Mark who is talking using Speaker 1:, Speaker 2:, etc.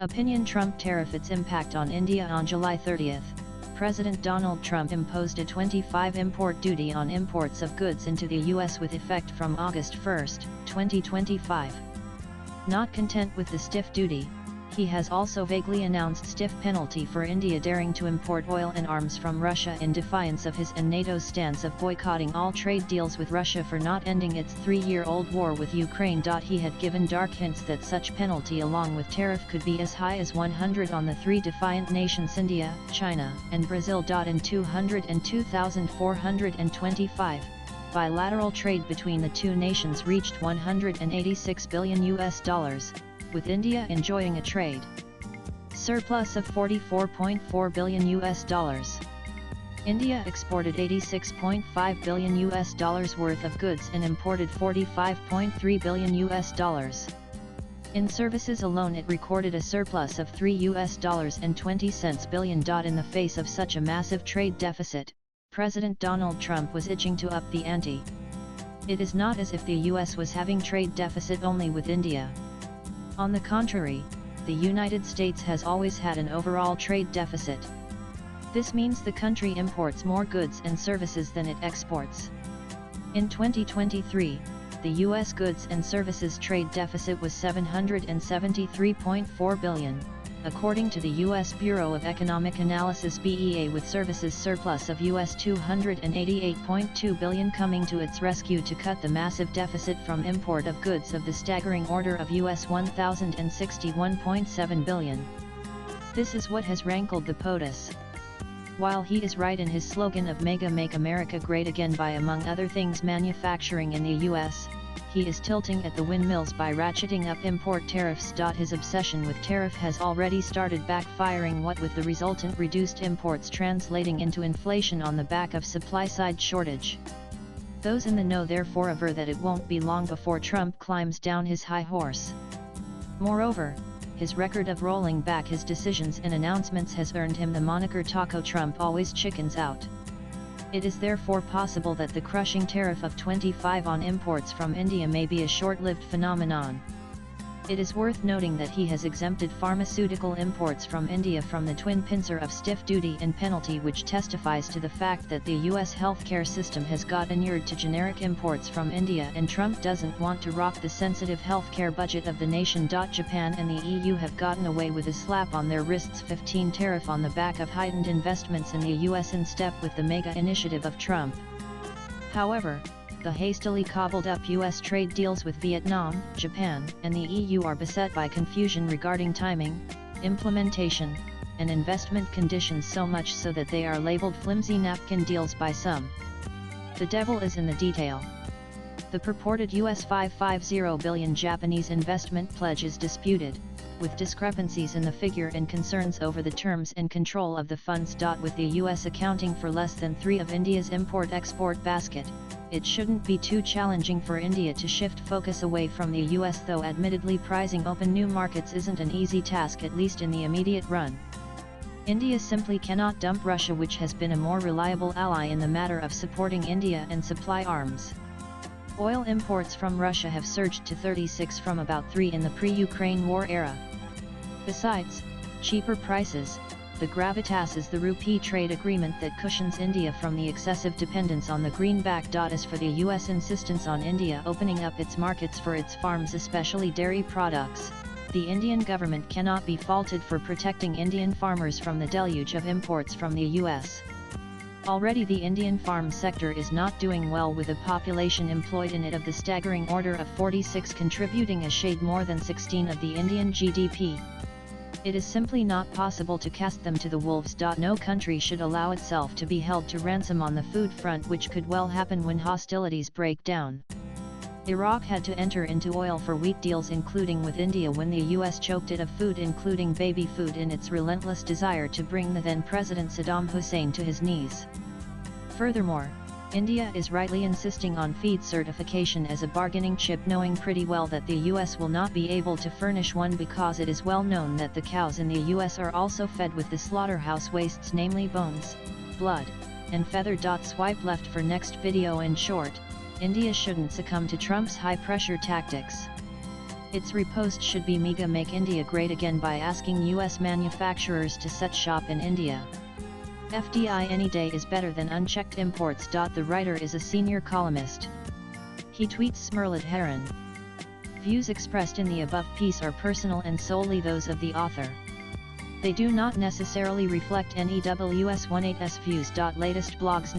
Speaker 1: Opinion: Trump tariff, its impact on India. On July 30, President Donald Trump imposed a 25% import duty on imports of goods into the U.S. with effect from August 1, 2025. Not content with the stiff duty, he has also vaguely announced stiff penalty for India daring to import oil and arms from Russia in defiance of his and NATO's stance of boycotting all trade deals with Russia for not ending its 3-year-old war with Ukraine. He had given dark hints that such penalty along with tariff could be as high as 100 on the three defiant nations India, China, and Brazil. In 2025, bilateral trade between the two nations reached $186 billion, with India enjoying a trade surplus of $44.4 billion. India exported $86.5 billion worth of goods and imported $45.3 billion. In services alone, it recorded a surplus of $3.20 billion. In the face of such a massive trade deficit, President Donald Trump was itching to up the ante. It is not as if the US was having trade deficit only with India. On the contrary, the United States has always had an overall trade deficit. This means the country imports more goods and services than it exports. In 2023, the U.S. goods and services trade deficit was $773.4 billion, according to the U.S. Bureau of Economic Analysis (BEA), with services surplus of $288.2 billion coming to its rescue to cut the massive deficit from import of goods of the staggering order of $1,061.7 billion. This is what has rankled the POTUS. While he is right in his slogan of Make America Great Again by, among other things, manufacturing in the U.S., he is tilting at the windmills by ratcheting up import tariffs. His obsession with tariff has already started backfiring, what with the resultant reduced imports translating into inflation on the back of supply-side shortage. Those in the know therefore aver that it won't be long before Trump climbs down his high horse. Moreover, his record of rolling back his decisions and announcements has earned him the moniker Taco Trump always chickens out. It is therefore possible that the crushing tariff of 25% on imports from India may be a short-lived phenomenon. It is worth noting that he has exempted pharmaceutical imports from India from the twin pincer of stiff duty and penalty, which testifies to the fact that the U.S. healthcare system has got inured to generic imports from India, and Trump doesn't want to rock the sensitive healthcare budget of the nation. Japan and the EU have gotten away with a slap on their wrists 15% tariff on the back of heightened investments in the U.S. in step with the mega initiative of Trump. However, the hastily cobbled up U.S. trade deals with Vietnam, Japan, and the EU are beset by confusion regarding timing, implementation, and investment conditions, so much so that they are labeled flimsy napkin deals by some. The devil is in the detail. The purported US $550 billion Japanese investment pledge is disputed, with discrepancies in the figure and concerns over the terms and control of the funds. With the US accounting for less than 3% of India's import-export basket, it shouldn't be too challenging for India to shift focus away from the US, though admittedly prizing open new markets isn't an easy task, at least in the immediate run. India simply cannot dump Russia, which has been a more reliable ally in the matter of supporting India and supply arms. Oil imports from Russia have surged to 36% from about 3% in the pre-Ukraine war era. Besides cheaper prices, the gravitas is the rupee trade agreement that cushions India from the excessive dependence on the greenback. As for the US insistence on India opening up its markets for its farms, especially dairy products, the Indian government cannot be faulted for protecting Indian farmers from the deluge of imports from the US. Already the Indian farm sector is not doing well, with a population employed in it of the staggering order of 46, contributing a shade more than 16% of the Indian GDP. It is simply not possible to cast them to the wolves. No country should allow itself to be held to ransom on the food front, which could well happen when hostilities break down. Iraq had to enter into oil for wheat deals, including with India, when the US choked it of food, including baby food, in its relentless desire to bring the then President Saddam Hussein to his knees. Furthermore, India is rightly insisting on feed certification as a bargaining chip, knowing pretty well that the US will not be able to furnish one, because it is well known that the cows in the US are also fed with the slaughterhouse wastes, namely bones, blood, and feather. Swipe left for next video. In short, India shouldn't succumb to Trump's high-pressure tactics. Its repost should be Mega Make India Great Again by asking US manufacturers to set shop in India. FDI any day is better than unchecked imports. The writer is a senior columnist. He tweets Smerlid Heron. Views expressed in the above piece are personal and solely those of the author. They do not necessarily reflect NEWS18's views. Latest blogs